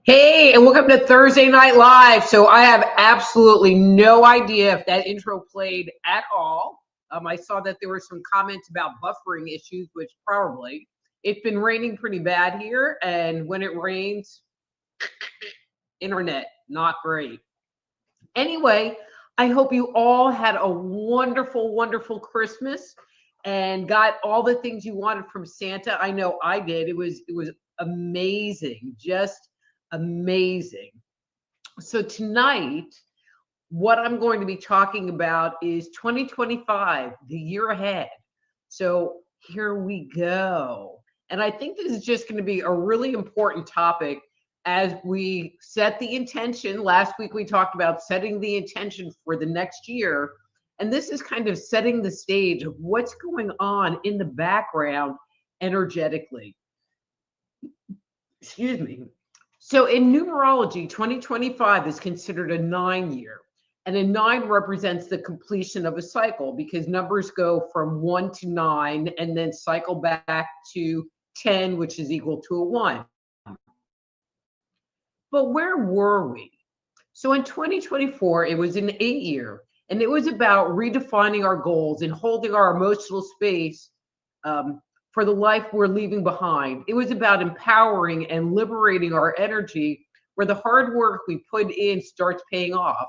Hey, and welcome to Thursday Night Live. So I have absolutely no idea if that intro played at all. I saw that there were some comments about buffering issues, which probably. It's been raining pretty bad here, and when it rains, internet, not great. Anyway, I hope you all had a wonderful, wonderful Christmas and got all the things you wanted from Santa. I know I did. It was amazing, just amazing. So tonight, what I'm going to be talking about is 2025, the year ahead. So here we go. And I think this is just going to be a really important topic as we set the intention. Last week we talked about setting the intention for the next year. And this is kind of setting the stage of what's going on in the background energetically. Excuse me. So in numerology, 2025 is considered a 9 year. And a 9 represents the completion of a cycle because numbers go from 1 to 9 and then cycle back to 10, which is equal to a 1. But where were we? So in 2024, it was an 8 year, and it was about redefining our goals and holding our emotional space for the life we're leaving behind. It was about empowering and liberating our energy where the hard work we put in starts paying off.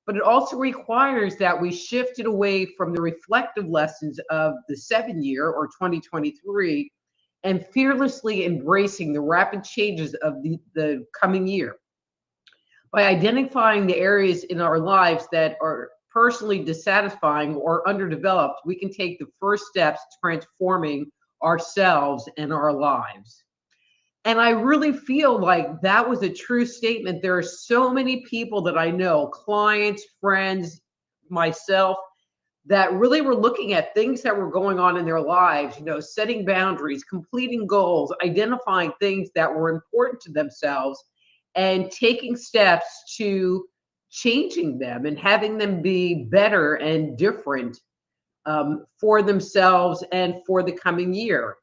But it also requires that we shifted away from the reflective lessons of the 7 year or 2023 and fearlessly embracing the rapid changes of the coming year. By identifying the areas in our lives that are personally dissatisfying or underdeveloped, we can take the first steps transforming ourselves and our lives. And I really feel like that was a true statement. There are so many people that I know, clients, friends, myself, that really were looking at things that were going on in their lives, setting boundaries, completing goals, identifying things that were important to themselves, and taking steps to changing them and having them be better and different for themselves and for the coming year.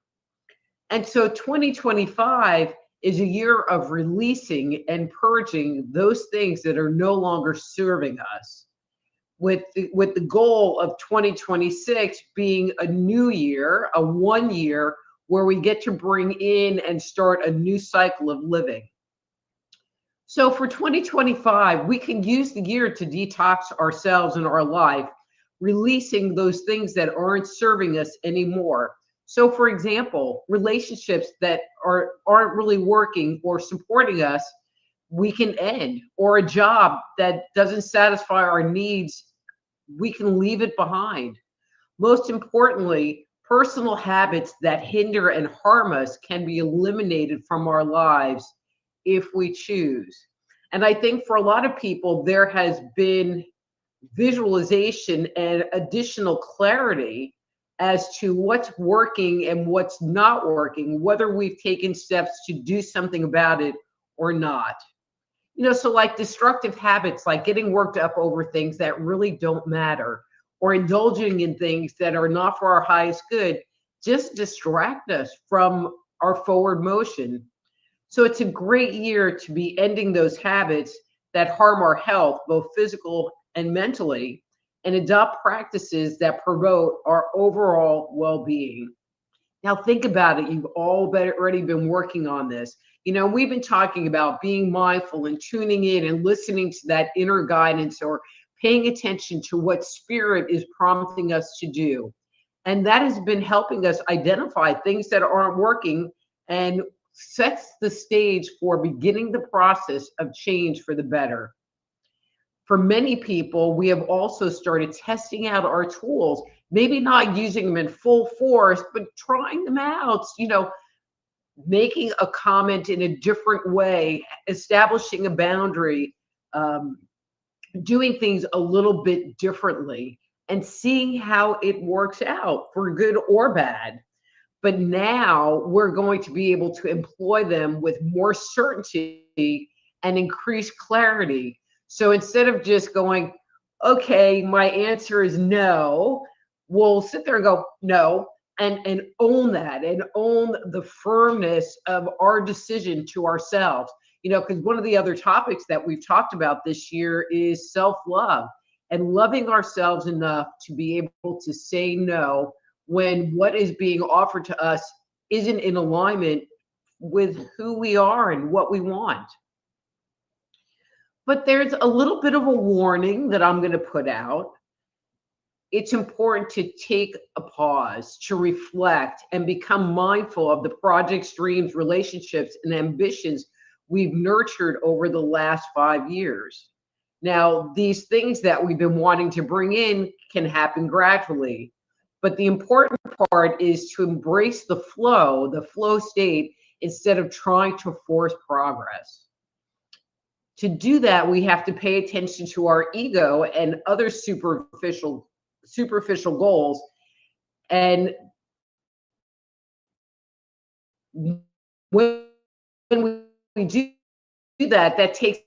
And so 2025 is a year of releasing and purging those things that are no longer serving us, with the goal of 2026 being a new year, a 1 year where we get to bring in and start a new cycle of living. So for 2025, we can use the year to detox ourselves and our life, releasing those things that aren't serving us anymore. So for example, relationships that aren't really working or supporting us, we can end, or a job that doesn't satisfy our needs, we can leave it behind. Most importantly, personal habits that hinder and harm us can be eliminated from our lives if we choose. And I think for a lot of people, there has been visualization and additional clarity as to what's working and what's not working, whether we've taken steps to do something about it or not. So like destructive habits, like getting worked up over things that really don't matter, or indulging in things that are not for our highest good, just distract us from our forward motion. So it's a great year to be ending those habits that harm our health, both physical and mentally, and adopt practices that promote our overall well-being. Now think about it. You've all already been working on this. We've been talking about being mindful and tuning in and listening to that inner guidance, or paying attention to what spirit is prompting us to do. And that has been helping us identify things that aren't working and sets the stage for beginning the process of change for the better. For many people, we have also started testing out our tools, maybe not using them in full force, but trying them out, making a comment in a different way, establishing a boundary, doing things a little bit differently, and seeing how it works out for good or bad. But now we're going to be able to employ them with more certainty and increased clarity. So instead of just going, okay, my answer is no, we'll sit there and go, no, and own that, and own the firmness of our decision to ourselves. because one of the other topics that we've talked about this year is self-love and loving ourselves enough to be able to say no when what is being offered to us isn't in alignment with who we are and what we want. But there's a little bit of a warning that I'm going to put out. It's important to take a pause, to reflect, and become mindful of the projects, dreams, relationships, and ambitions we've nurtured over the last 5 years. Now, these things that we've been wanting to bring in can happen gradually, but the important part is to embrace the flow state, instead of trying to force progress. To do that, we have to pay attention to our ego and other superficial goals. And when we do that, that takes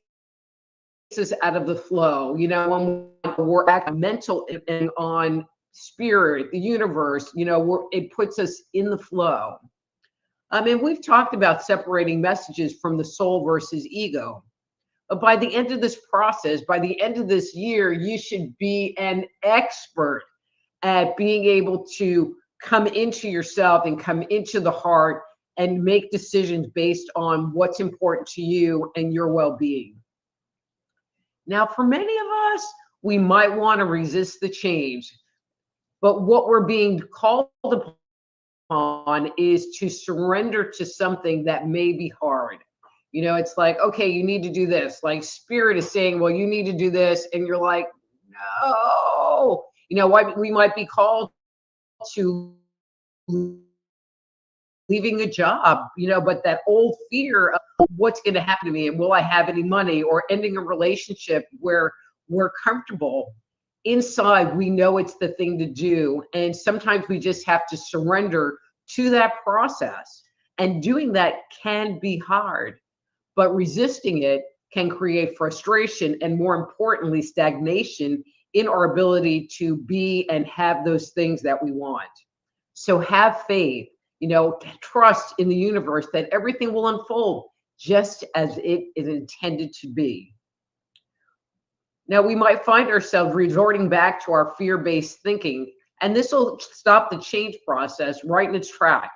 us out of the flow. When we're acting mental and on spirit, the universe, it puts us in the flow. I mean, we've talked about separating messages from the soul versus ego. But by the end of this process, by the end of this year, you should be an expert at being able to come into yourself and come into the heart and make decisions based on what's important to you and your well-being. Now, for many of us, we might want to resist the change, but what we're being called upon is to surrender to something that may be hard. It's like, okay, you need to do this. Like spirit is saying, well, you need to do this. And you're like, no. We might be called to leaving a job, but that old fear of what's going to happen to me and will I have any money, or ending a relationship where we're comfortable. Inside, we know it's the thing to do. And sometimes we just have to surrender to that process. And doing that can be hard. But resisting it can create frustration and, more importantly, stagnation in our ability to be and have those things that we want. So have faith, trust in the universe that everything will unfold just as it is intended to be. Now, we might find ourselves resorting back to our fear-based thinking, and this will stop the change process right in its track.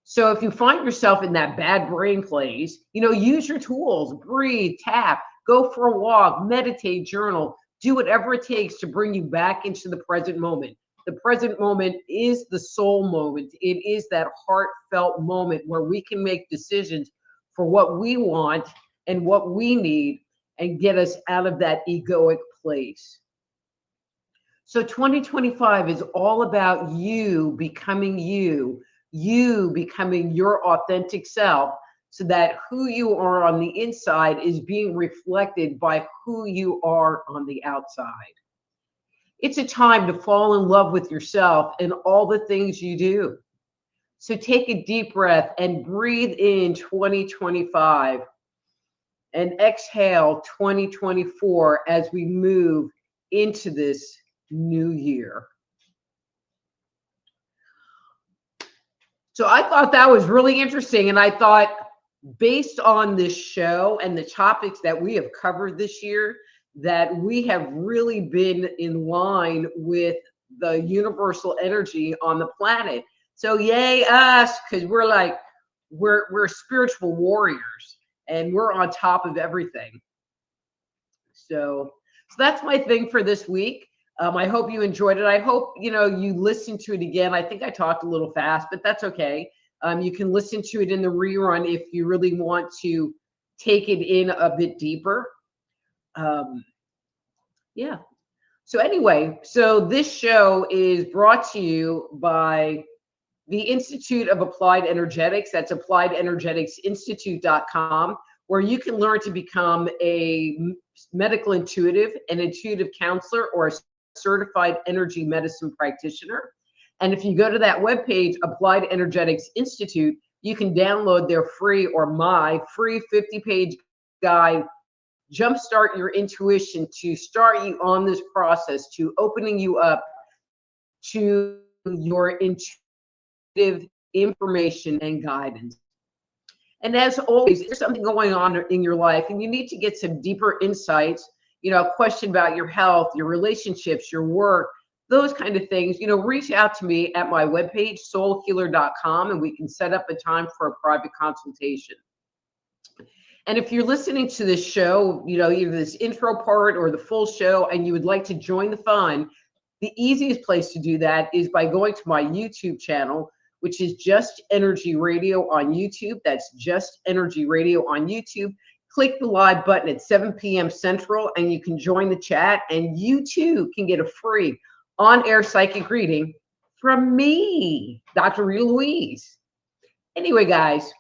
So if you find yourself in that bad brain place, use your tools, breathe, tap, go for a walk, meditate, journal, do whatever it takes to bring you back into the present moment. The present moment is the soul moment. It is that heartfelt moment where we can make decisions for what we want and what we need and get us out of that egoic place. So 2025 is all about you becoming you becoming your authentic self, so that who you are on the inside is being reflected by who you are on the outside. It's a time to fall in love with yourself and all the things you do. So take a deep breath and breathe in 2025 and exhale 2024 as we move into this new year. So I thought that was really interesting. And I thought, based on this show and the topics that we have covered this year, that we have really been in line with the universal energy on the planet. So yay us, because we're spiritual warriors and we're on top of everything. So that's my thing for this week. I hope you enjoyed it. I hope, you listened to it again. I think I talked a little fast, but that's okay. You can listen to it in the rerun if you really want to take it in a bit deeper. Yeah. So anyway, so this show is brought to you by the Institute of Applied Energetics. That's appliedenergeticsinstitute.com, where you can learn to become a medical intuitive, an intuitive counselor, or a certified energy medicine practitioner. And if you go to that webpage, Applied Energetics Institute, you can download their free or my free 50-page guide, Jumpstart Your Intuition, to start you on this process to opening you up to your intuitive information and guidance. And as always, there's something going on in your life and you need to get some deeper insights, a question about your health, your relationships, your work, those kind of things, reach out to me at my webpage, soulhealer.com, and we can set up a time for a private consultation. And if you're listening to this show, either this intro part or the full show, and you would like to join the fun, the easiest place to do that is by going to my YouTube channel, which is Just Energy Radio on YouTube. That's Just Energy Radio on YouTube. Click the live button at 7 p.m. Central, and you can join the chat, and you too can get a free on-air psychic reading from me, Dr. Rita Louise. Anyway, guys,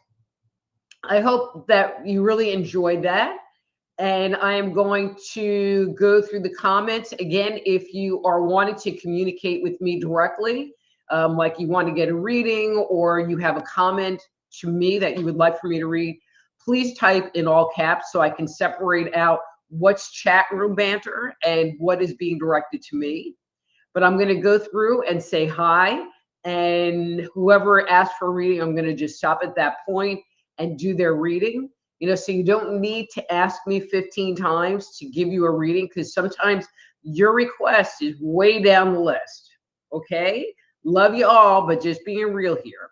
I hope that you really enjoyed that. And I am going to go through the comments. Again, if you are wanting to communicate with me directly, like you want to get a reading or you have a comment to me that you would like for me to read, please type in all caps so I can separate out what's chat room banter and what is being directed to me. But I'm going to go through and say hi. And whoever asks for a reading, I'm going to just stop at that point and do their reading. So you don't need to ask me 15 times to give you a reading, because sometimes your request is way down the list. Okay? Love you all, but just being real here.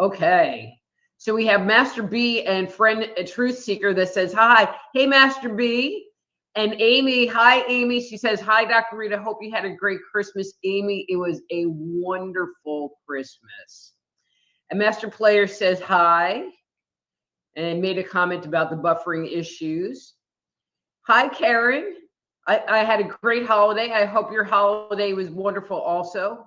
Okay. So we have Master B and friend a truth seeker that says, hi. Hey, Master B. And Amy, hi, Amy. She says, hi, Dr. Rita. Hope you had a great Christmas. Amy, it was a wonderful Christmas. And Master Player says, hi. And made a comment about the buffering issues. Hi, Karen. I had a great holiday. I hope your holiday was wonderful also.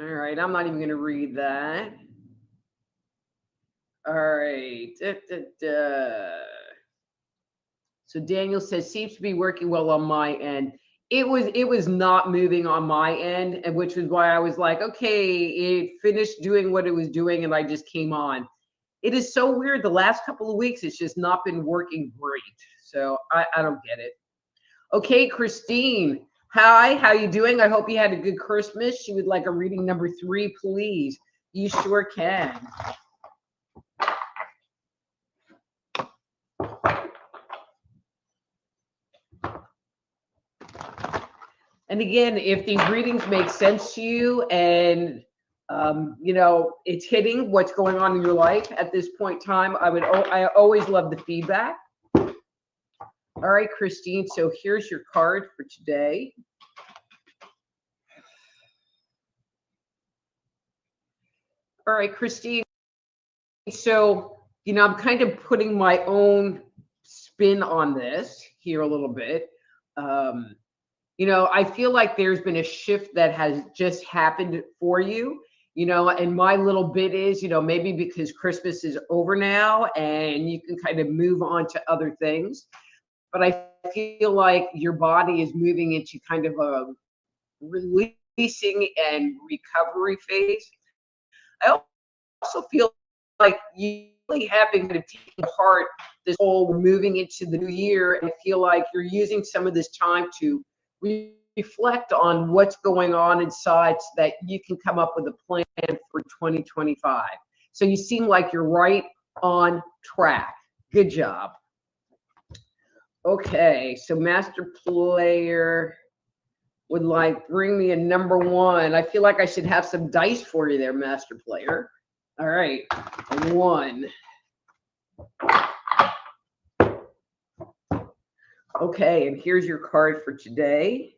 All right, I'm not even going to read that. All right. So Daniel says, seems to be working well on my end. It was not moving on my end, and which was why I was like, okay, it finished doing what it was doing, and I just came on. It is so weird. The last couple of weeks, it's just not been working great. So I don't get it. Okay, Christine. Hi, how you doing? I hope you had a good Christmas. She would like a reading number 3, please. You sure can. And again, if these readings make sense to you and, it's hitting what's going on in your life at this point in time, I always love the feedback. All right, Christine. So here's your card for today. All right, Christine. So, I'm kind of putting my own spin on this here a little bit. I feel like there's been a shift that has just happened for you, and my little bit is, maybe because Christmas is over now and you can kind of move on to other things. But I feel like your body is moving into kind of a releasing and recovery phase. I also feel like you really have been kind of taking apart this whole moving into the new year. I feel like you're using some of this time to reflect on what's going on inside so that you can come up with a plan for 2025. So you seem like you're right on track. Good job. Okay, so Master Player would like bring me a number 1. I feel like I should have some dice for you there, Master Player. All right, 1. Okay, and here's your card for today.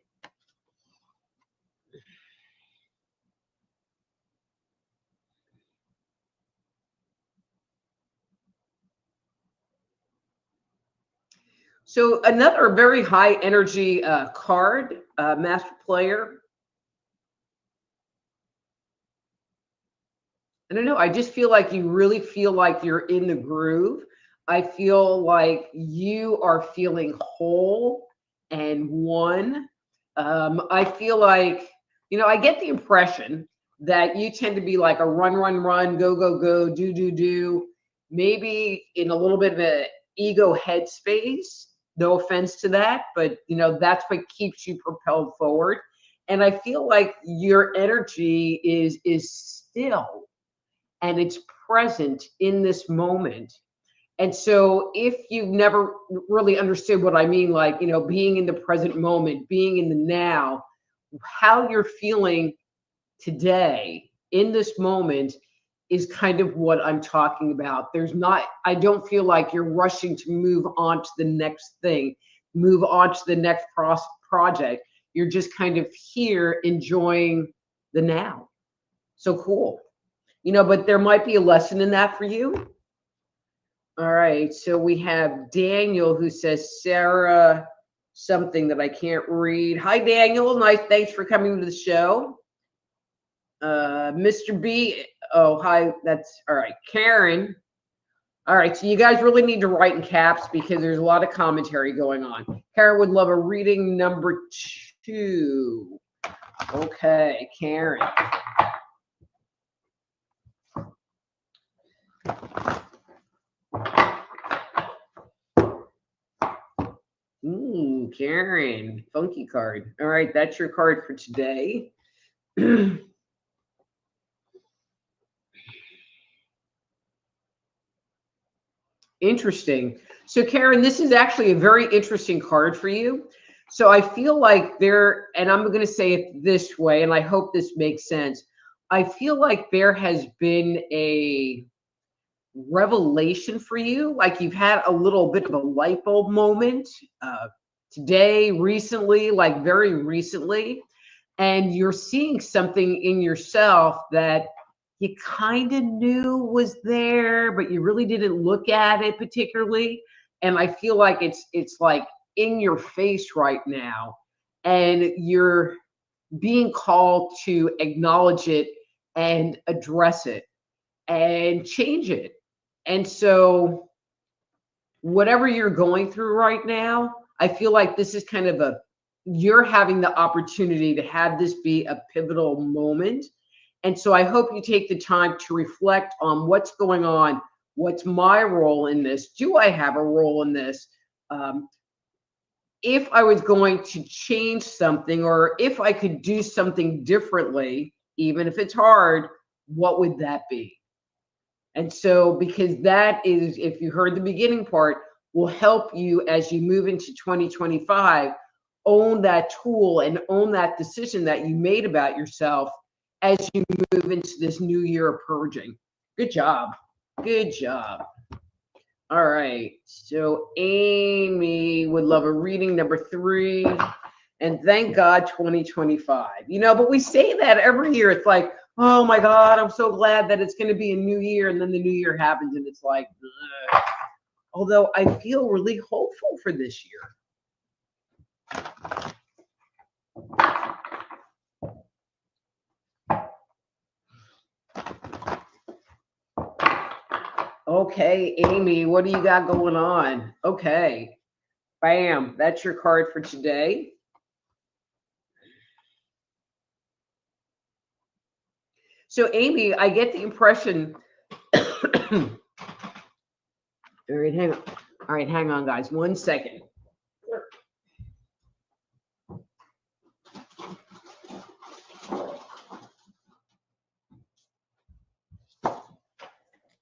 So another very high energy card, Master Player. I don't know. I just feel like you really feel like you're in the groove. I feel like you are feeling whole and one. I feel like, I get the impression that you tend to be like a run, go, go, go, do, maybe in a little bit of an ego headspace. No offense to that, but that's what keeps you propelled forward. And I feel like your energy is still and it's present in this moment. And so if you've never really understood what I mean, like, being in the present moment, being in the now, how you're feeling today in this moment is kind of what I'm talking about. I don't feel like you're rushing to move on to the next thing, move on to the next project. You're just kind of here enjoying the now. So cool. But there might be a lesson in that for you. All right. So we have Daniel who says, Sarah, something that I can't read. Hi, Daniel. Nice. Thanks for coming to the show. Mr. B. Oh, hi. That's all right. Karen. All right. So you guys really need to write in caps because there's a lot of commentary going on. Karen would love a reading number 2. Okay, Karen. Ooh, Karen. Funky card. All right. That's your card for today. Interesting. So, Karen, this is actually a very interesting card for you. So I feel like and I'm going to say it this way, and I hope this makes sense. I feel like there has been a revelation for you, like you've had a little bit of a light bulb moment today, recently, like very recently, and you're seeing something in yourself that you kind of knew was there, but you really didn't look at it particularly. And I feel like it's like in your face right now, and you're being called to acknowledge it and address it and change it. And so whatever you're going through right now, I feel like this is kind of you're having the opportunity to have this be a pivotal moment. And so I hope you take the time to reflect on what's going on. What's my role in this? Do I have a role in this? If I was going to change something, or if I could do something differently, even if it's hard, what would that be? And so, because that is, if you heard the beginning part, will help you as you move into 2025, own that tool and own that decision that you made about yourself as you move into this new year of purging. Good job. Good job. All right. So Amy would love a reading number 3. And thank God 2025. But we say that every year. It's like, oh my God, I'm so glad that it's going to be a new year. And then the new year happens and it's like, ugh. Although I feel really hopeful for this year. Okay, Amy, what do you got going on? Okay, bam, that's your card for today. So, Amy, I get the impression. All right, hang on, guys. 1 second.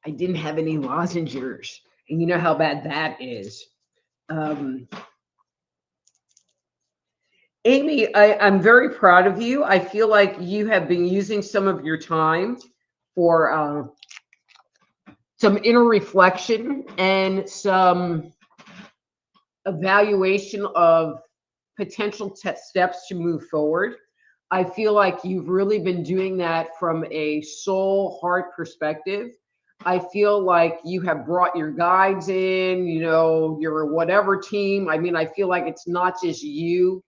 I didn't have any lozenges, and you know how bad that is. Amy, I'm very proud of you. I feel like you have been using some of your time for some inner reflection and some evaluation of potential steps to move forward. I feel like you've really been doing that from a soul, heart perspective. I feel like you have brought your guides in, your whatever team. I mean, I feel like it's not just you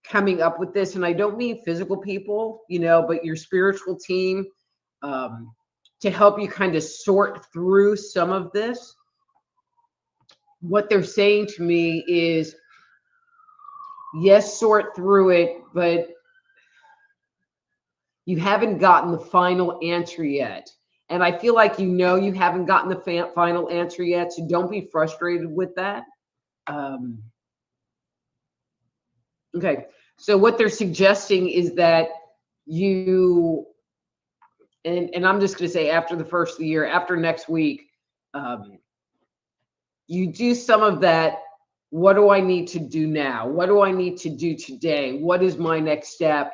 coming up with this. And I don't mean physical people, but your spiritual team to help you kind of sort through some of this. What they're saying to me is, yes, sort through it, but you haven't gotten the final answer yet. And I feel like you haven't gotten the final answer yet, so don't be frustrated with that. Okay, So what they're suggesting is that you, and I'm just going to say after the first of the year, after next week, you do some of that. What do I need to do now? What do I need to do today? What is my next step?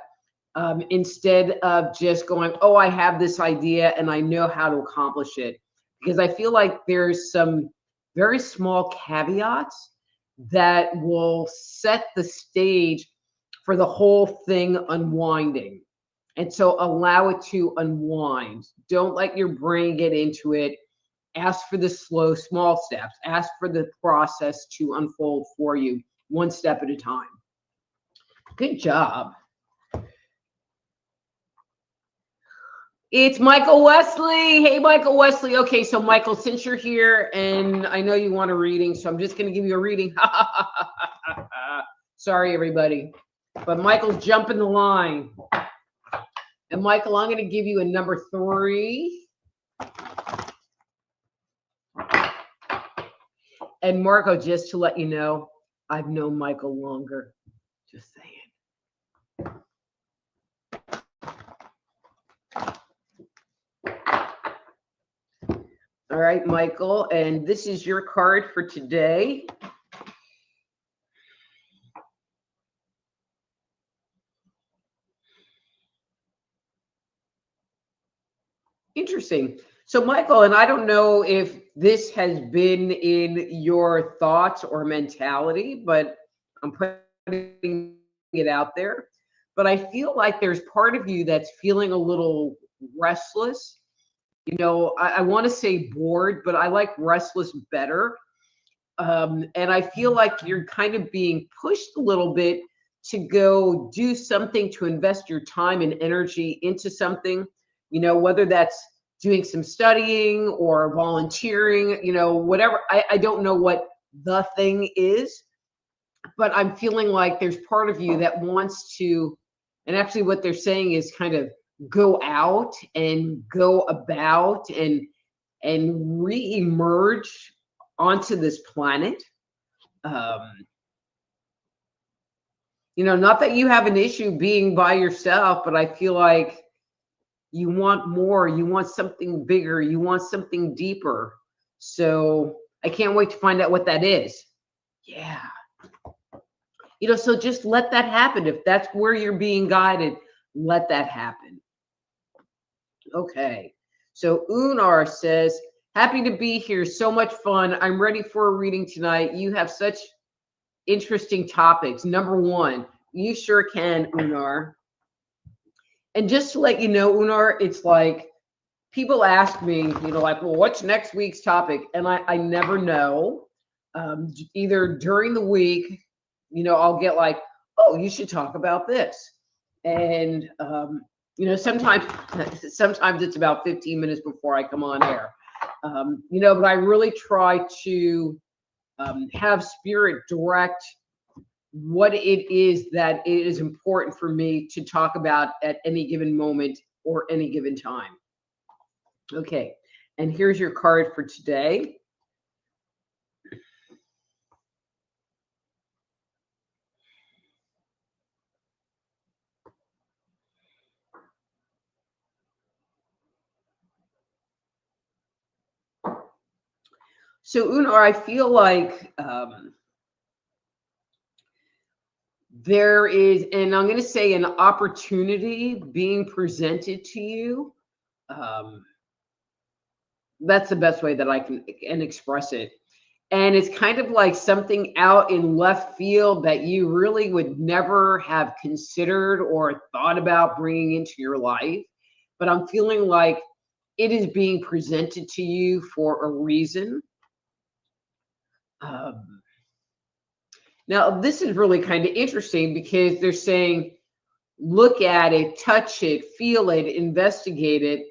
Instead of just going, oh, I have this idea and I know how to accomplish it. Because I feel like there's some very small caveats that will set the stage for the whole thing unwinding. And so allow it to unwind. Don't let your brain get into it. Ask for the slow, small steps. Ask for the process to unfold for you one step at a time. Good job. It's Michael Wesley. Hey, Michael Wesley. Okay, so Michael, since you're here and I know you want a reading, so I'm just going to give you a reading. Sorry, everybody. But Michael's jumping the line. And Michael, I'm going to give you a number 3. And Marco, just to let you know, I've known Michael longer. Just saying. All right, Michael, and this is your card for today. Interesting. So, Michael, and I don't know if this has been in your thoughts or mentality, but I'm putting it out there. But I feel like there's part of you that's feeling a little restless. You know, I want to say bored, but I like restless better. And I feel like you're kind of being pushed a little bit to go do something, to invest your time and energy into something, you know, whether that's doing some studying or volunteering, you know, whatever. I don't know what the thing is, but I'm feeling like there's part of you that wants to, and actually what they're saying is kind of go out and go about and re-emerge onto this planet. You know, not that you have an issue being by yourself, but I feel like you want more, you want something bigger, you want something deeper. So I can't wait to find out what that is. Yeah. You know, so just let that happen. If that's where you're being guided, let that happen. Okay. So Unar says, happy to be here. So much fun. I'm ready for a reading tonight. You have such interesting topics. Number 1, you sure can, Unar. And just to let you know, Unar, it's like people ask me, you know, like, well, what's next week's topic? And I never know. Either during the week, you know, I'll get like, oh, you should talk about this. And, you know, sometimes it's about 15 minutes before I come on air. You know, but I really try to have spirit direct what it is that it is important for me to talk about at any given moment or any given time. Okay, and here's your card for today. So Unar, I feel like there is, and I'm going to say, an opportunity being presented to you. That's the best way that I can express it. And it's kind of like something out in left field that you really would never have considered or thought about bringing into your life. But I'm feeling like it is being presented to you for a reason. Now, this is really kind of interesting because they're saying, look at it, touch it, feel it, investigate it,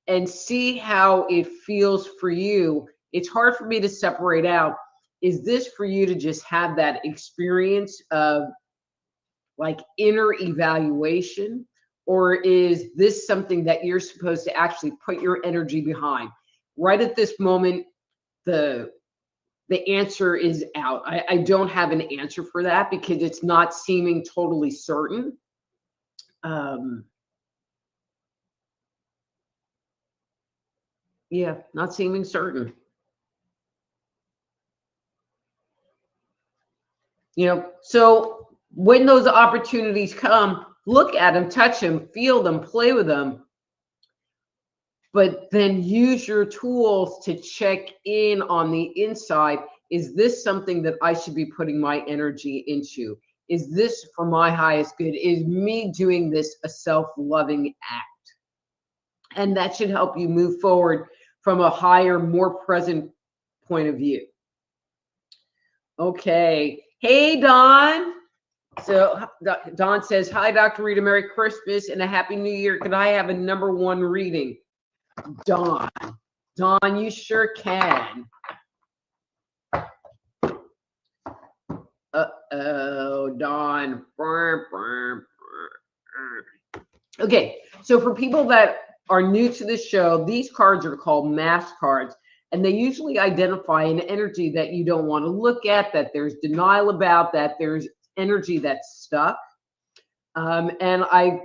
and see how it feels for you. It's hard for me to separate out. Is this for you to just have that experience of like inner evaluation? Or is this something that you're supposed to actually put your energy behind? Right at this moment, the the answer is out. I don't have an answer for that because it's not seeming totally certain. Yeah, not seeming certain. So when those opportunities come, look at them, touch them, feel them, play with them, but then use your tools to check in on the inside. Is this something that I should be putting my energy into? Is this for my highest good? Is me doing this a self-loving act? And that should help you move forward from a higher, more present point of view. Okay. Hey, Don. So Don says, hi, Dr. Rita, Merry Christmas and a Happy New Year. Could I have a #1 reading? Don, you sure can. Uh-oh, Don. Okay, so for people that are new to the show, these cards are called mask cards, and they usually identify an energy that you don't want to look at, that there's denial about, that there's energy that's stuck. And I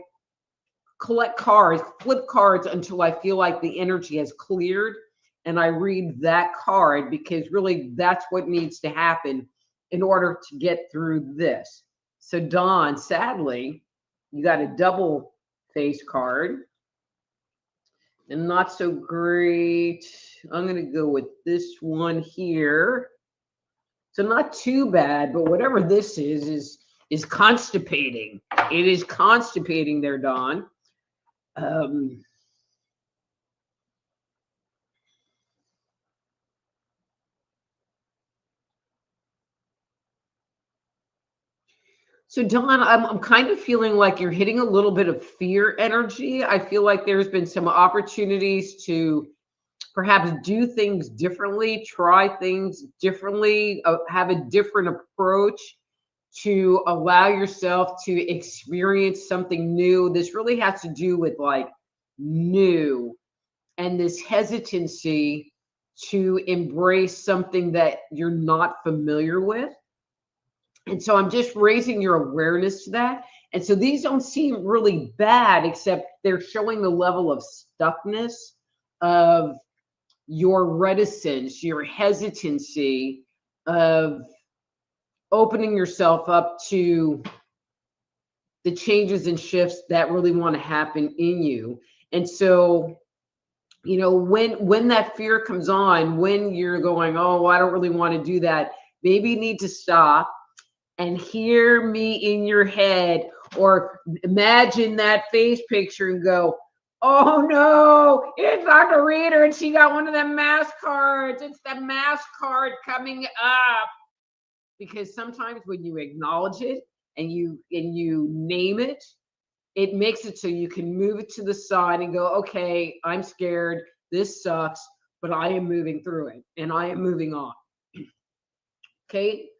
collect cards, flip cards until I feel like the energy has cleared, and I read that card because really that's what needs to happen in order to get through this. So Dawn, sadly, you got a double face card and not so great. I'm going to go with this one here. So not too bad, but whatever this is constipating. It is constipating there, Dawn. So Dawn, I'm kind of feeling like you're hitting a little bit of fear energy. I feel like there's been some opportunities to perhaps do things differently, try things differently, have a different approach to allow yourself to experience something new. This really has to do with like new and this hesitancy to embrace something that you're not familiar with. And so I'm just raising your awareness to that. And so these don't seem really bad, except they're showing the level of stuckness, of your reticence, your hesitancy, of opening yourself up to the changes and shifts that really want to happen in you. And so, when that fear comes on, when you're going, oh, I don't really want to do that, maybe you need to stop and hear me in your head, or imagine that face picture and go, oh no, it's Dr. Rita and she got one of them mask cards. It's the mask card coming up. Because sometimes when you acknowledge it and you name it, it makes it so you can move it to the side and go, okay, I'm scared. This sucks, but I am moving through it and I am moving on. Okay.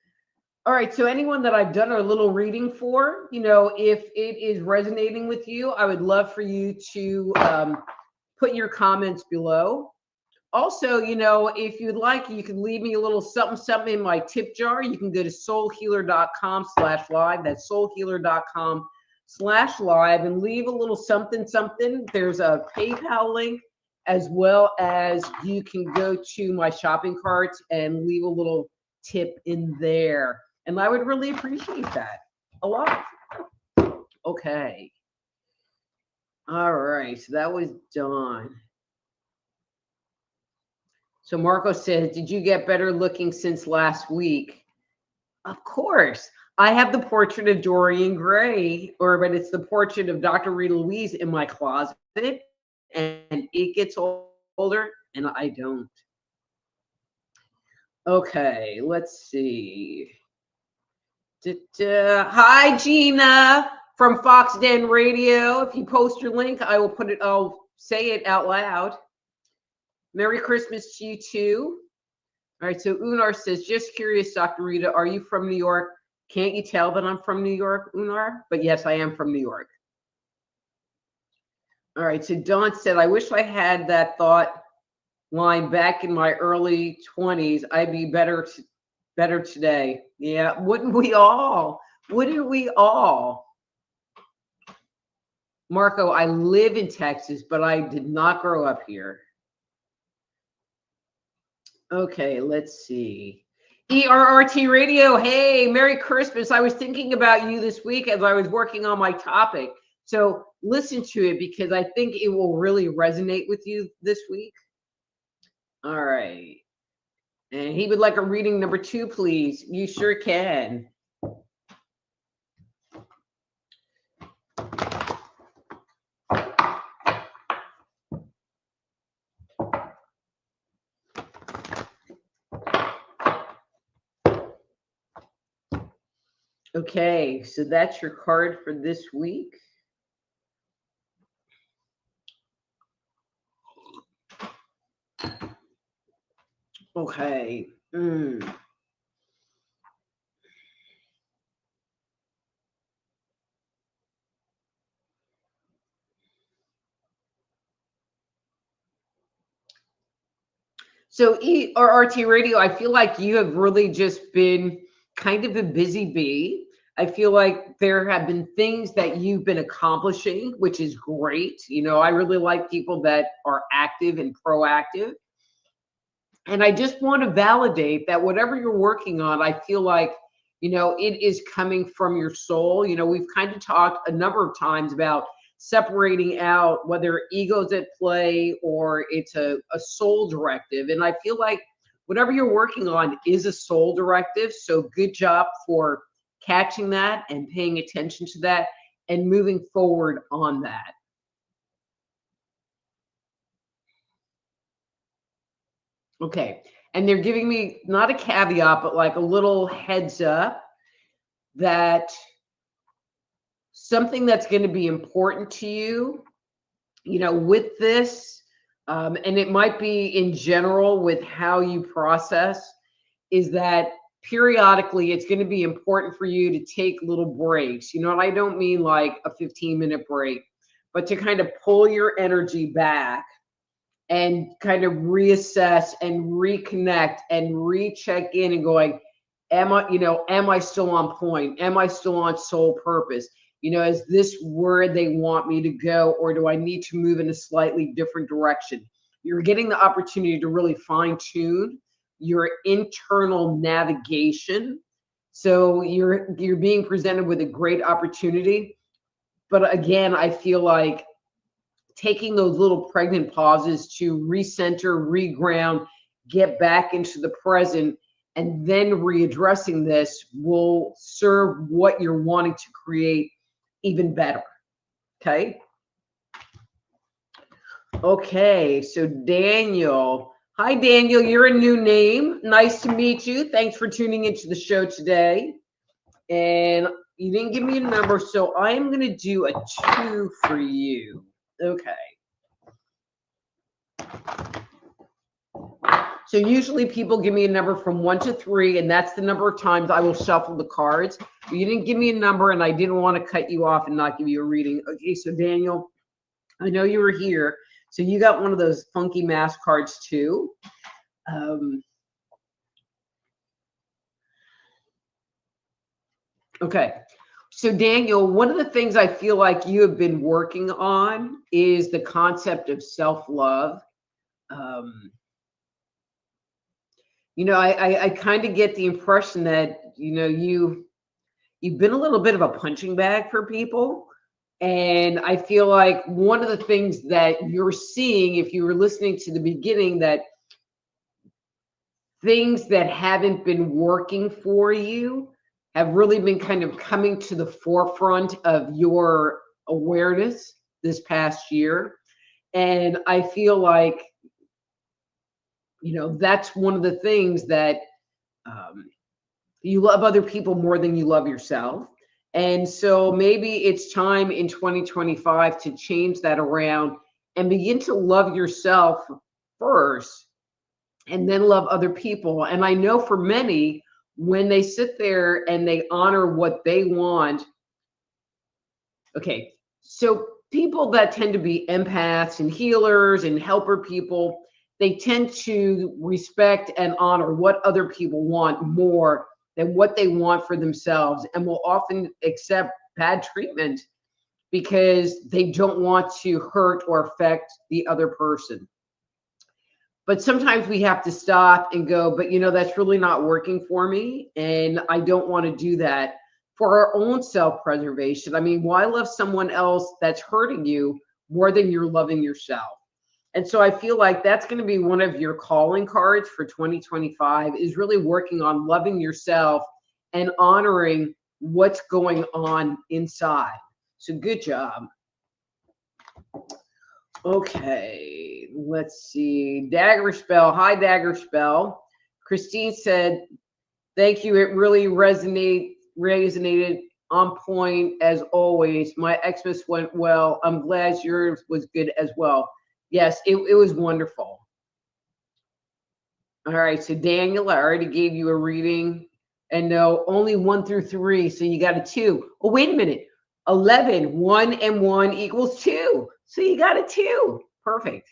All right. So anyone that I've done a little reading for, if it is resonating with you, I would love for you to put your comments below. Also, if you'd like, you can leave me a little something in my tip jar. You can go to soulhealer.com/live. That's soulhealer.com/live and leave a little something. There's a PayPal link, as well as you can go to my shopping carts and leave a little tip in there. And I would really appreciate that a lot. Okay. All right. So that was done. So Marco says, did you get better looking since last week? Of course. I have the portrait of Dorian Gray, but it's the portrait of Dr. Rita Louise in my closet, and it gets older and I don't. Okay, let's see. Hi, Gina from Fox Den Radio. If you post your link, I'll say it out loud. Merry Christmas to you too. All right, so Unar says, just curious, Dr. Rita, are you from New York? Can't you tell that I'm from New York, Unar? But yes, I am from New York. All right, so Dawn said, I wish I had that thought line back in my early 20s, I'd be better today. Yeah, wouldn't we all? Wouldn't we all? Marco, I live in Texas, but I did not grow up here. Okay, let's see. ERRT Radio. Hey, Merry Christmas. I was thinking about you this week as I was working on my topic. So listen to it because I think it will really resonate with you this week. All right. And he would like a reading number 2, please. You sure can. Okay, so that's your card for this week. Okay. So ERRT Radio, I feel like you have really just been kind of a busy bee. I feel like there have been things that you've been accomplishing, which is great. You know, I really like people that are active and proactive. And I just want to validate that whatever you're working on, I feel like, you know, it is coming from your soul. You know, we've kind of talked a number of times about separating out whether ego's at play or it's a soul directive. And I feel like whatever you're working on is a soul directive. So good job for catching that and paying attention to that and moving forward on that. Okay. And they're giving me not a caveat, but like a little heads up that something that's going to be important to you, you know, with this, and it might be in general with how you process, is that periodically it's going to be important for you to take little breaks. You know, and I don't mean like a 15-minute break, but to kind of pull your energy back and kind of reassess and reconnect and recheck in and going, am I still on point? Am I still on soul purpose? You know, is this where they want me to go, or do I need to move in a slightly different direction? You're getting the opportunity to really fine tune your internal navigation. So you're being presented with a great opportunity. But again, I feel like taking those little pregnant pauses to recenter, reground, get back into the present, and then readdressing this will serve what you're wanting to create even better. Okay. Okay. So Daniel. Hi, Daniel. You're a new name. Nice to meet you. Thanks for tuning into the show today. And you didn't give me a number, so I am going to do a 2 for you. Okay. So usually people give me a number from 1 to 3, and that's the number of times I will shuffle the cards. But you didn't give me a number, and I didn't want to cut you off and not give you a reading. Okay, so Daniel, I know you were here. So you got one of those funky mask cards too. Okay. So Daniel, one of the things I feel like you have been working on is the concept of self-love. You know, I kind of get the impression that, you know, you've been a little bit of a punching bag for people. And I feel like one of the things that you're seeing, if you were listening to the beginning, that things that haven't been working for you have really been kind of coming to the forefront of your awareness this past year. And I feel like, you know, that's one of the things that you love other people more than you love yourself. And so maybe it's time in 2025 to change that around and begin to love yourself first and then love other people. And I know for many, when they sit there and they honor what they want, okay, so people that tend to be empaths and healers and helper people, they tend to respect and honor what other people want more than what they want for themselves, and will often accept bad treatment because they don't want to hurt or affect the other person. But sometimes we have to stop and go, but that's really not working for me. And I don't want to do that for our own self-preservation. I mean, why love someone else that's hurting you more than you're loving yourself? And so I feel like that's going to be one of your calling cards for 2025, is really working on loving yourself and honoring what's going on inside. So good job. Okay, let's see. Dagger Spell. Hi, Dagger Spell. Christine said, thank you. It really resonated on point as always. My Xmas went well. I'm glad yours was good as well. Yes, it was wonderful. All right, so Daniel, I already gave you a reading. And no, only 1 through 3, so you got a 2. Oh, wait a minute. 11, 1 and 1 equals 2. So you got a 2. Perfect.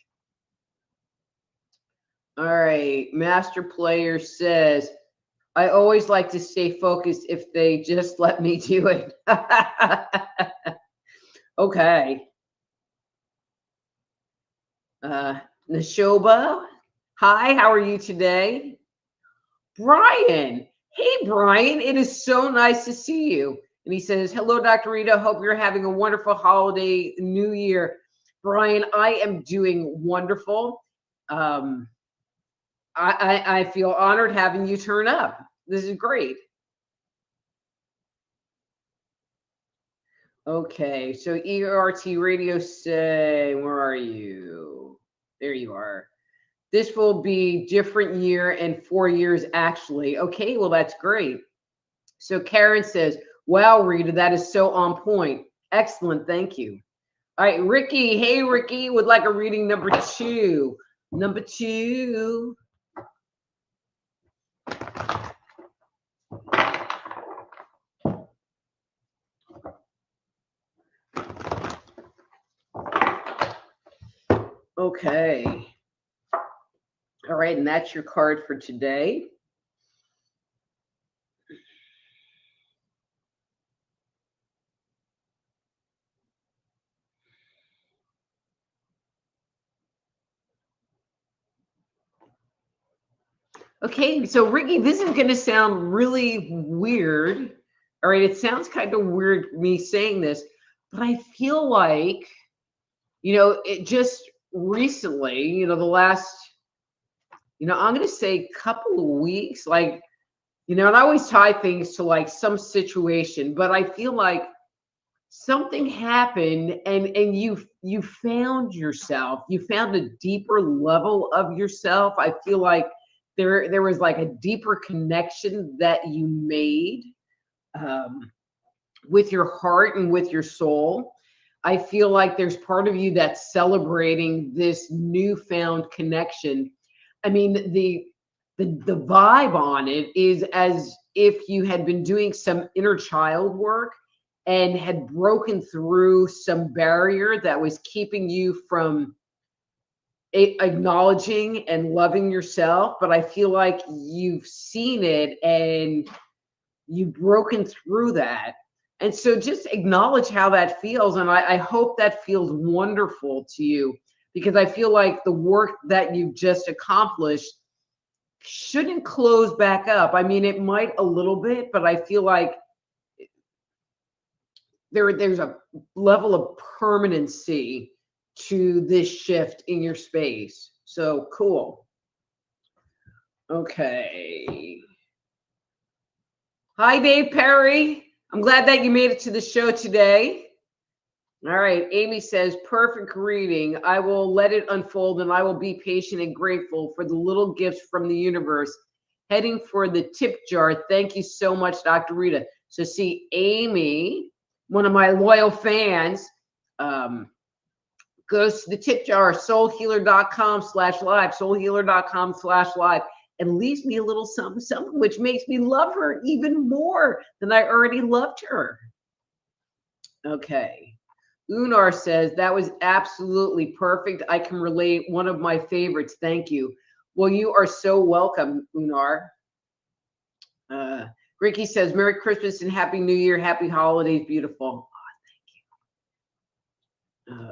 All right. Master Player says, I always like to stay focused if they just let me do it. Okay. Nashoba, hi, how are you today? Brian, hey, Brian, it is so nice to see you. And he says, hello, Dr. Rita. Hope you're having a wonderful holiday new year. Brian, I am doing wonderful. I feel honored having you turn up. This is great. Okay, so ERRT radio say, where are you? There you are. This will be different year and 4 years actually. Okay, well, that's great. So Karen says, wow, Rita, that is so on point. Excellent, thank you. All right, Ricky. Hey, Ricky, would like a reading number 2. Number 2. Okay. All right, and that's your card for today. Okay, so Ricky, this is going to sound really weird. All right, it sounds kind of weird me saying this, but I feel like, it just recently, the last, I'm going to say couple of weeks, like, and I always tie things to like some situation, but I feel like something happened and you found yourself, you found a deeper level of yourself. I feel like there was like a deeper connection that you made with your heart and with your soul. I feel like there's part of you that's celebrating this newfound connection. I mean, the vibe on it is as if you had been doing some inner child work and had broken through some barrier that was keeping you from acknowledging and loving yourself. But I feel like you've seen it and you've broken through that. And so just acknowledge how that feels. And I hope that feels wonderful to you, because I feel like the work that you've just accomplished shouldn't close back up. I mean, it might a little bit, but I feel like there's a level of permanency to this shift in your space. So cool. Okay. Hi, Dave Perry. I'm glad that you made it to the show today. All right. Amy says, perfect reading. I will let it unfold and I will be patient and grateful for the little gifts from the universe. Heading for the tip jar. Thank you so much, Dr. Rita. So see, Amy, one of my loyal fans, goes to the tip jar, soulhealer.com/live, soulhealer.com/live, and leaves me a little something, something, which makes me love her even more than I already loved her. Okay. Unar says, that was absolutely perfect. I can relate. One of my favorites. Thank you. Well, you are so welcome, Unar. Ricky says, Merry Christmas and Happy New Year. Happy holidays. Beautiful. Oh, thank you.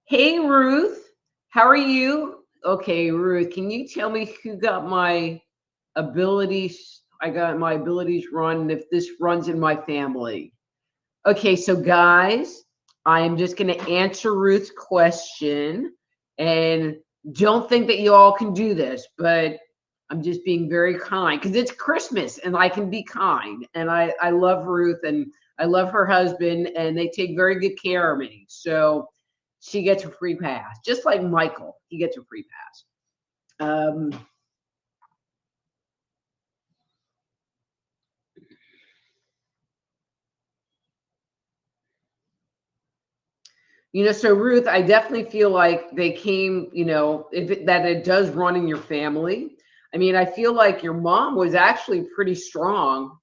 Hey, Ruth. How are you? Okay, Ruth, can you tell me who got my abilities? I got my abilities run, and if this runs in my family. Okay, so guys, I am just going to answer Ruth's question, and don't think that you all can do this, but I'm just being very kind because it's Christmas and I can be kind. And I love Ruth and I love her husband, and they take very good care of me. So she gets a free pass, just like Michael. He gets a free pass. So Ruth, I definitely feel like they came, that it does run in your family. I mean, I feel like your mom was actually pretty strong,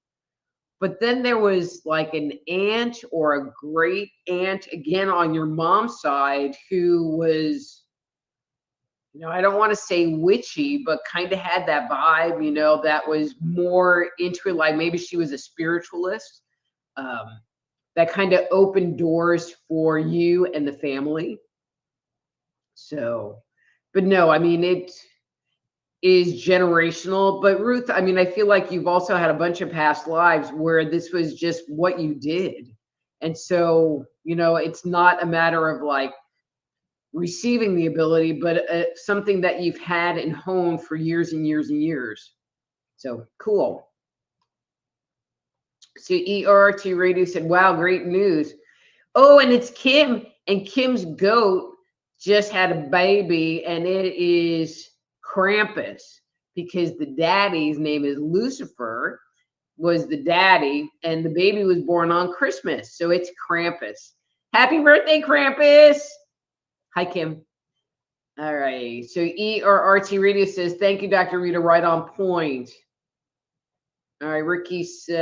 but then there was like an aunt or a great aunt again on your mom's side who was, I don't want to say witchy, but kind of had that vibe, that was more into it. Like maybe she was a spiritualist. That kind of opened doors for you and the family. So, but no, I mean, it is generational. But Ruth, I mean, I feel like you've also had a bunch of past lives where this was just what you did. And so, it's not a matter of like receiving the ability, but something that you've had and honed for years and years and years. So cool. So ERRT Radio said, wow, great news. Oh, and it's Kim, and Kim's goat just had a baby, and it is Krampus because the daddy's name is Lucifer, was the daddy, and the baby was born on Christmas. So it's Krampus. Happy birthday, Krampus. Hi, Kim. All right. So ERRT Radio says, thank you, Dr. Rita, right on point. All right, Ricky says,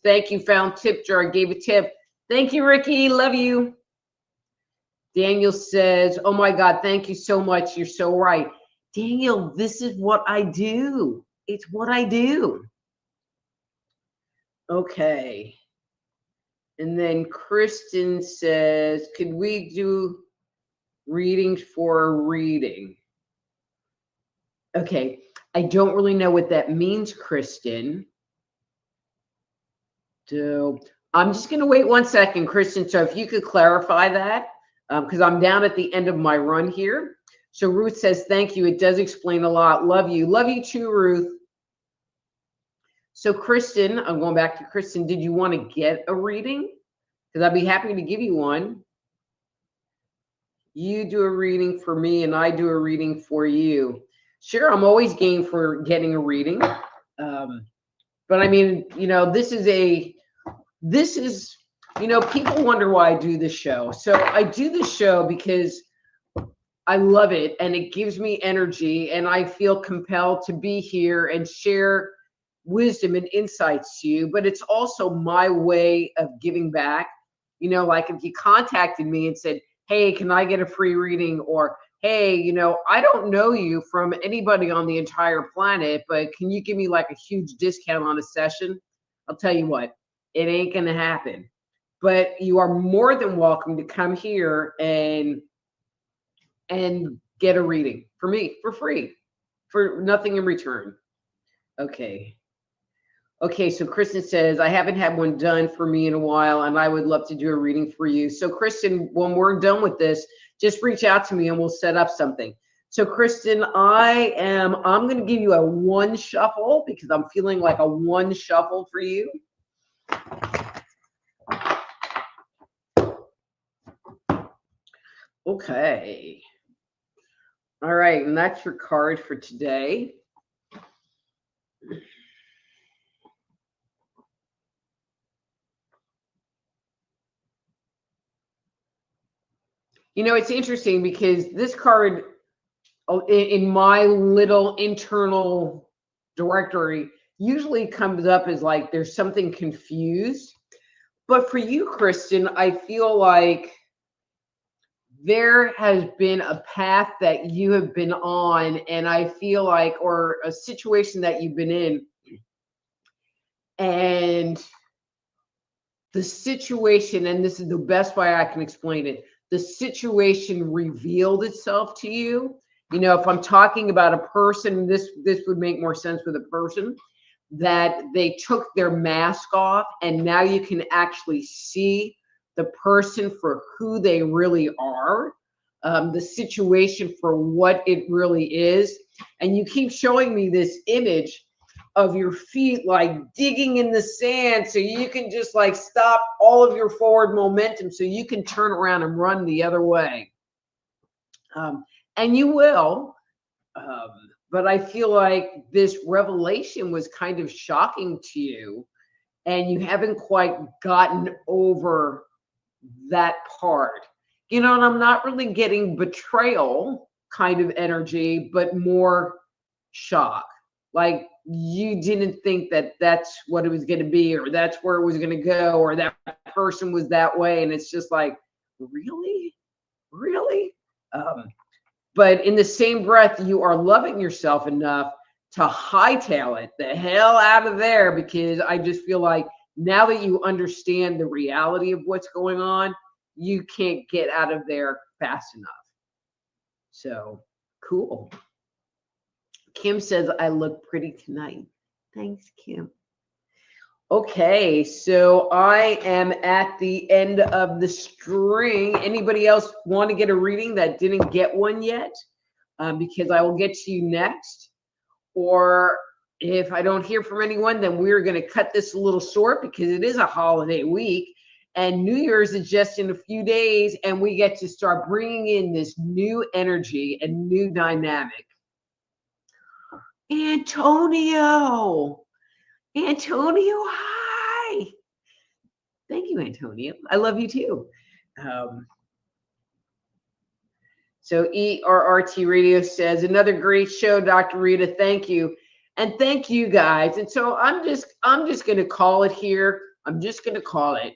thank you, found tip jar, gave a tip. Thank you, Ricky, love you. Daniel says, oh my God, thank you so much. You're so right. Daniel, this is what I do. It's what I do. Okay. And then Kristen says, could we do readings for a reading? Okay. I don't really know what that means, Kristen. So I'm just going to wait 1 second, Kristen. So if you could clarify that, because I'm down at the end of my run here. So Ruth says, thank you. It does explain a lot. Love you. Love you too, Ruth. So Kristen, I'm going back to Kristen. Did you want to get a reading? Because I'd be happy to give you one. You do a reading for me and I do a reading for you. Sure, I'm always game for getting a reading. But I mean, this is, people wonder why I do this show. So I do this show because I love it and it gives me energy and I feel compelled to be here and share wisdom and insights to you. But it's also my way of giving back. Like if you contacted me and said, hey, can I get a free reading? Or, hey, I don't know you from anybody on the entire planet, but can you give me like a huge discount on a session? I'll tell you what, it ain't going to happen. But you are more than welcome to come here and get a reading for me for free, for nothing in return. Okay. Okay, so Kristen says, I haven't had one done for me in a while, and I would love to do a reading for you. So Kristen, when we're done with this, just reach out to me and we'll set up something. So Kristen, I'm going to give you a one shuffle because I'm feeling like a one shuffle for you. Okay. All right, and that's your card for today. It's interesting because this card in my little internal directory usually comes up as like there's something confused. But for you, Kristen, I feel like there has been a path that you have been on, and I feel like, or a situation that you've been in, and the situation, and this is the best way I can explain it, the situation revealed itself to you. You know, if I'm talking about a person, this would make more sense with a person, that they took their mask off and now you can actually see the person for who they really are, the situation for what it really is. And you keep showing me this image of your feet like digging in the sand so you can just like stop all of your forward momentum so you can turn around and run the other way. And you will. But I feel like this revelation was kind of shocking to you, and you haven't quite gotten over that part. You know, and I'm not really getting betrayal kind of energy, but more shock. Like you didn't think that that's what it was going to be, or that's where it was going to go, or that person was that way. And it's just like, really? Really? But in the same breath, you are loving yourself enough to hightail it the hell out of there, because I just feel like now that you understand the reality of what's going on, you can't get out of there fast enough. So cool. Kim says, I look pretty tonight. Thanks, Kim. Okay, so I am at the end of the string. Anybody else want to get a reading that didn't get one yet? Because I will get to you next. Or if I don't hear from anyone, then we're going to cut this a little short because it is a holiday week. And New Year's is just in a few days, and we get to start bringing in this new energy and new dynamic. Antonio, hi. Thank you, Antonio. I love you too. So ERRT Radio says, another great show, Dr. Rita. Thank you. And thank you guys. And so I'm just going to call it here. I'm just going to call it.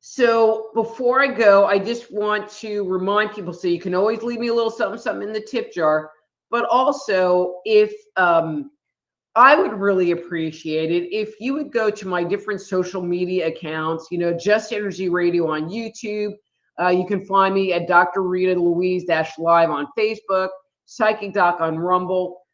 So before I go, I just want to remind people, so you can always leave me a little something in the tip jar. But also, if I would really appreciate it if you would go to my different social media accounts, you know, Just Energy Radio on YouTube. You can find me at Dr. Rita Louise -live on Facebook, Psychic Doc on Rumble,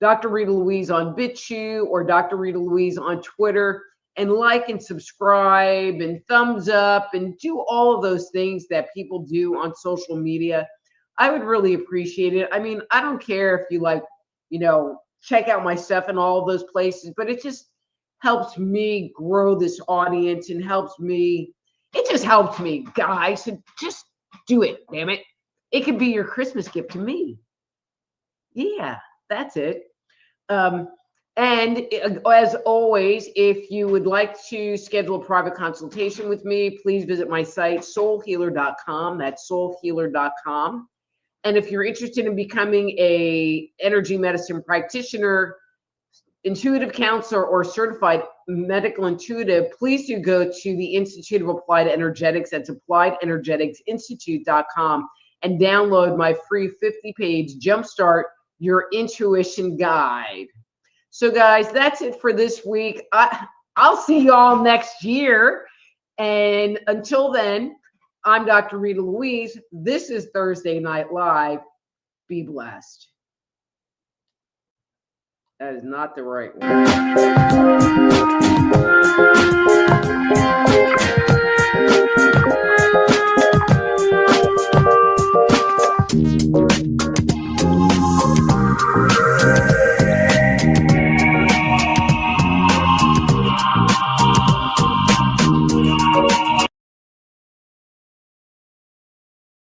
Dr. Rita Louise on BitChute, or Dr. Rita Louise on Twitter, and like and subscribe and thumbs up and do all of those things that people do on social media. I would really appreciate it. I mean, I don't care if you like, you know, check out my stuff in all of those places, but it just helps me grow this audience and it just helps me, guys. So just do it, damn it. It could be your Christmas gift to me. Yeah, that's it. And as always, if you would like to schedule a private consultation with me, please visit my site, soulhealer.com. That's soulhealer.com. And if you're interested in becoming a energy medicine practitioner, intuitive counselor, or certified medical intuitive, please do go to the Institute of Applied Energetics. That's appliedenergeticsinstitute.com, and download my free 50-page Jumpstart Your Intuition Guide. So guys, that's it for this week. I'll see y'all next year. And until then, I'm Dr. Rita Louise. This is Thursday Night Live. Be blessed. That is not the right one.